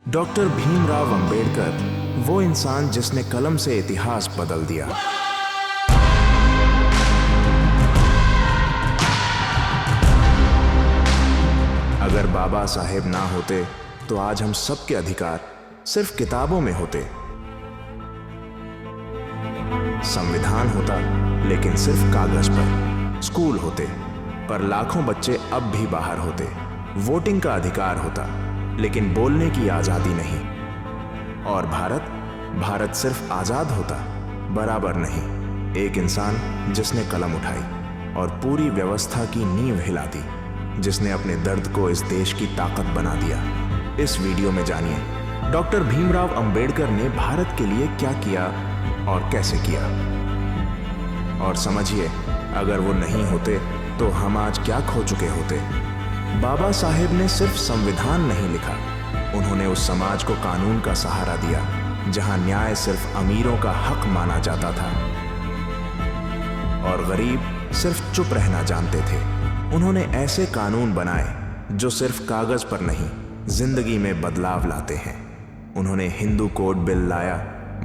Doctor Bhimrao Ambedkar वो इंसान जिसने कलम से इतिहास बदल दिया। अगर बाबा साहेब ना होते तो आज हम सबके अधिकार सिर्फ किताबों में होते। संविधान होता लेकिन सिर्फ कागज पर। स्कूल होते पर लाखों बच्चे अब भी बाहर होते। वोटिंग का अधिकार होता लेकिन बोलने की आजादी नहीं। और भारत सिर्फ आजाद होता, बराबर नहीं। एक इंसान जिसने कलम उठाई और पूरी व्यवस्था की नींव हिला दी, जिसने अपने दर्द को इस देश की ताकत बना दिया। इस वीडियो में जानिए डॉक्टर भीमराव अंबेडकर ने भारत के लिए क्या किया और कैसे किया। और समझिए, अगर वो नहीं होते तो हम आज क्या खो चुके होते। बाबा साहेब ने सिर्फ संविधान नहीं लिखा, उन्होंने उस समाज को कानून का सहारा दिया जहां न्याय सिर्फ अमीरों का हक माना जाता था और गरीब सिर्फ चुप रहना जानते थे। उन्होंने ऐसे कानून बनाए जो सिर्फ कागज पर नहीं, जिंदगी में बदलाव लाते हैं। उन्होंने हिंदू कोड बिल लाया।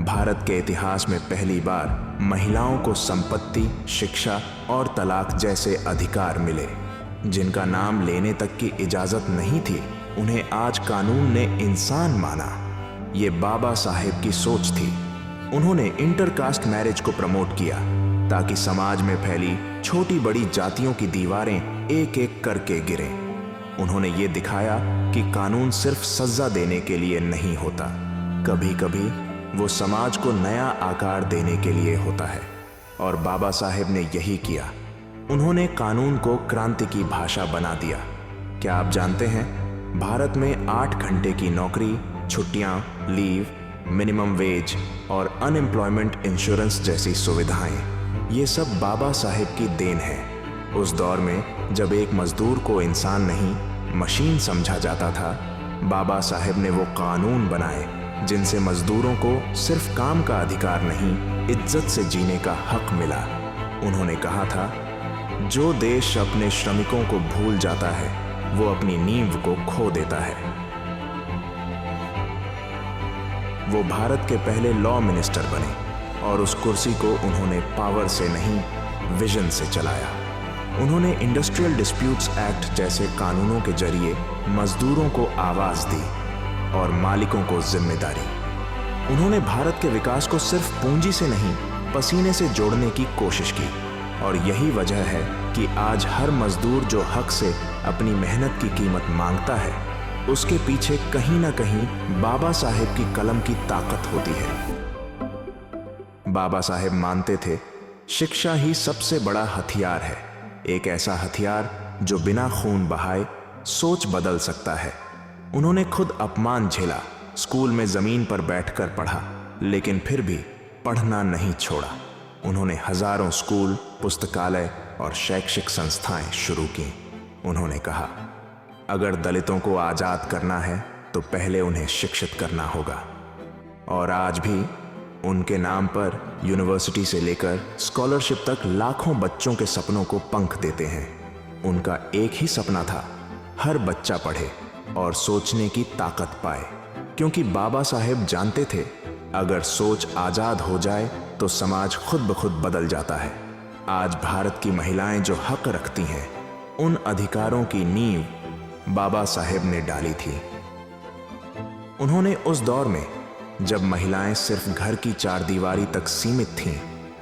भारत के इतिहास में पहली बार महिलाओं को संपत्ति, शिक्षा और तलाक जैसे अधिकार मिले। जिनका नाम लेने तक की इजाजत नहीं थी, उन्हें आज कानून ने इंसान माना। ये बाबा साहेब की सोच थी। उन्होंने इंटरकास्ट मैरिज को प्रमोट किया ताकि समाज में फैली छोटी बड़ी जातियों की दीवारें एक एक करके गिरें। उन्होंने ये दिखाया कि कानून सिर्फ सजा देने के लिए नहीं होता, कभी कभी वो समाज को नया आकार देने के लिए होता है। और बाबा साहेब ने यही किया। उन्होंने कानून को क्रांति की भाषा बना दिया। क्या आप जानते हैं, भारत में 8 घंटे की नौकरी, छुट्टियां, लीव, मिनिमम वेज और अनएम्प्लॉयमेंट इंश्योरेंस जैसी सुविधाएं, ये सब बाबा साहेब की देन है। उस दौर में जब एक मजदूर को इंसान नहीं, मशीन समझा जाता था, बाबा साहेब ने वो कानून बनाए जिनसे मजदूरों को सिर्फ काम का अधिकार नहीं, इज्जत से जीने का हक मिला। उन्होंने कहा था, जो देश अपने श्रमिकों को भूल जाता है वो अपनी नींव को खो देता है। वो भारत के पहले लॉ मिनिस्टर बने और उस कुर्सी को उन्होंने पावर से नहीं, विजन से चलाया। उन्होंने इंडस्ट्रियल डिस्प्यूट्स एक्ट जैसे कानूनों के जरिए मजदूरों को आवाज दी और मालिकों को जिम्मेदारी। उन्होंने भारत के विकास को सिर्फ पूंजी से नहीं, पसीने से जोड़ने की कोशिश की। और यही वजह है कि आज हर मजदूर जो हक से अपनी मेहनत की कीमत मांगता है, उसके पीछे कहीं ना कहीं बाबा साहेब की कलम की ताकत होती है। बाबा साहेब मानते थे, शिक्षा ही सबसे बड़ा हथियार है। एक ऐसा हथियार जो बिना खून बहाए सोच बदल सकता है। उन्होंने खुद अपमान झेला, स्कूल में जमीन पर बैठकर पढ़ा, लेकिन फिर भी पढ़ना नहीं छोड़ा। उन्होंने हजारों स्कूल, पुस्तकालय और शैक्षिक संस्थाएं शुरू की। उन्होंने कहा, अगर दलितों को आजाद करना है तो पहले उन्हें शिक्षित करना होगा। और आज भी उनके नाम पर यूनिवर्सिटी से लेकर स्कॉलरशिप तक लाखों बच्चों के सपनों को पंख देते हैं। उनका एक ही सपना था, हर बच्चा पढ़े और सोचने की ताकत पाए। क्योंकि बाबा साहेब जानते थे, अगर सोच आजाद हो जाए तो समाज खुद ब खुद बदल जाता है। आज भारत की महिलाएं जो हक रखती हैं, उन अधिकारों की नींव बाबा साहेब ने डाली थी। उन्होंने उस दौर में जब महिलाएं सिर्फ घर की चारदीवारी तक सीमित थीं,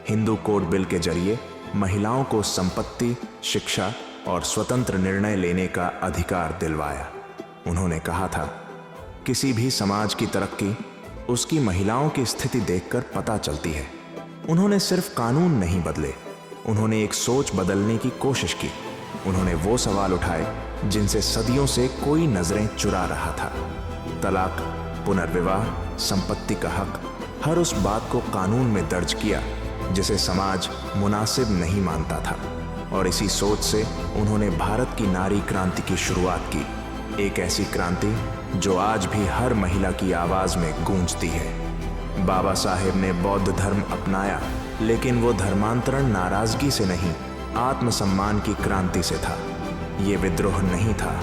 हिंदू कोड बिल के जरिए महिलाओं को संपत्ति, शिक्षा और स्वतंत्र निर्णय लेने का अधिकार दिलवाया। उन्होंने कहा था, किसी भी समाज की तरक्की उसकी महिलाओं की स्थिति देखकर पता चलती है। उन्होंने सिर्फ कानून नहीं बदले, उन्होंने एक सोच बदलने की कोशिश की। उन्होंने वो सवाल उठाए जिनसे सदियों से कोई नजरें चुरा रहा था। तलाक, पुनर्विवाह, संपत्ति का हक, हर उस बात को कानून में दर्ज किया जिसे समाज मुनासिब नहीं मानता था। और इसी सोच से उन्होंने भारत की नारी क्रांति की शुरुआत की। एक ऐसी क्रांति जो आज भी हर महिला की आवाज में गूंजती है। बाबा साहेब ने बौद्ध धर्म अपनाया, लेकिन वो धर्मांतरण नाराजगी से नहीं, आत्मसम्मान की क्रांति से था। ये विद्रोह नहीं था,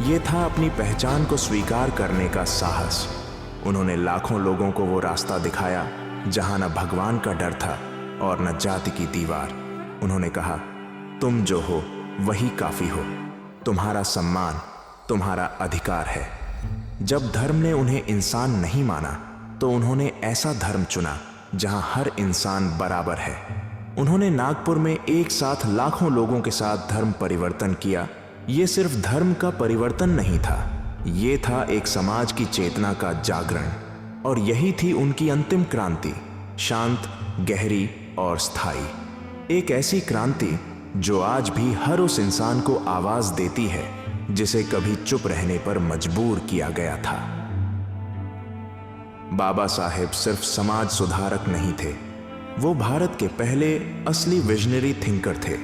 ये था अपनी पहचान को स्वीकार करने का साहस। उन्होंने लाखों लोगों को वो रास्ता दिखाया जहां न भगवान का डर था और न जाति की दीवार। उन्होंने कहा, तुम जो हो वही काफी हो, तुम्हारा सम्मान तुम्हारा अधिकार है। जब धर्म ने उन्हें इंसान नहीं माना तो उन्होंने ऐसा धर्म चुना जहां हर इंसान बराबर है। उन्होंने नागपुर में एक साथ लाखों लोगों के साथ धर्म परिवर्तन किया। ये सिर्फ धर्म का परिवर्तन नहीं था, ये था एक समाज की चेतना का जागरण। और यही थी उनकी अंतिम क्रांति, शांत, गहरी और स्थायी। एक ऐसी क्रांति जो आज भी हर उस इंसान को आवाज देती है जिसे कभी चुप रहने पर मजबूर किया गया था। बाबा साहेब सिर्फ समाज सुधारक नहीं थे, वो भारत के पहले असली विजनरी थिंकर थे।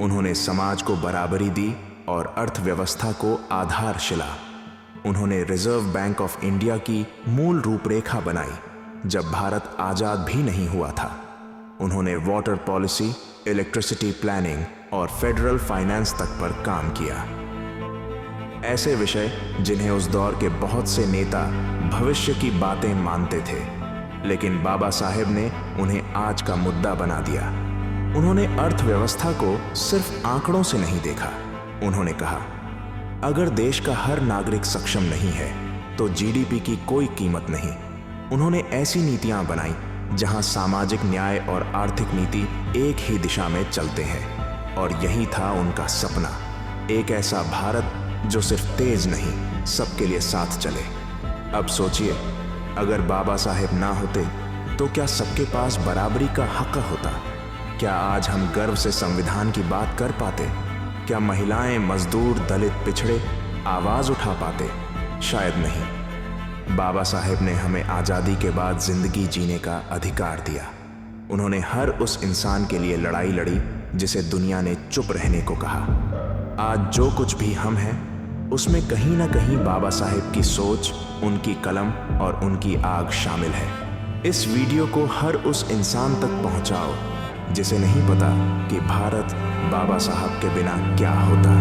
उन्होंने समाज को बराबरी दी और अर्थव्यवस्था को आधारशिला। उन्होंने रिजर्व बैंक ऑफ इंडिया की मूल रूपरेखा बनाई जब भारत आजाद भी नहीं हुआ था। उन्होंने वाटर पॉलिसी, इलेक्ट्रिसिटी प्लानिंग और फेडरल फाइनेंस तक पर काम किया। ऐसे विषय जिन्हें उस दौर के बहुत से नेता भविष्य की बातें मानते थे, लेकिन बाबा साहेब ने उन्हें आज का मुद्दा बना दिया। उन्होंने अर्थव्यवस्था को सिर्फ आंकड़ों से नहीं देखा। उन्होंने कहा, अगर देश का हर नागरिक सक्षम नहीं है तो जीडीपी की कोई कीमत नहीं। उन्होंने ऐसी नीतियां बनाई जहां सामाजिक न्याय और आर्थिक नीति एक ही दिशा में चलते हैं। और यही था उनका सपना, एक ऐसा भारत जो सिर्फ तेज नहीं, सबके लिए साथ चले। अब सोचिए, अगर बाबा साहेब ना होते तो क्या सबके पास बराबरी का हक होता? क्या आज हम गर्व से संविधान की बात कर पाते? क्या महिलाएं, मजदूर, दलित, पिछड़े आवाज उठा पाते? शायद नहीं। बाबा साहेब ने हमें आजादी के बाद जिंदगी जीने का अधिकार दिया। उन्होंने हर उस इंसान के लिए लड़ाई लड़ी जिसे दुनिया ने चुप रहने को कहा। आज जो कुछ भी हम हैं, उसमें कहीं ना कहीं बाबा साहेब की सोच, उनकी कलम और उनकी आग शामिल है। इस वीडियो को हर उस इंसान तक पहुंचाओ जिसे नहीं पता कि भारत बाबा साहब के बिना क्या होता।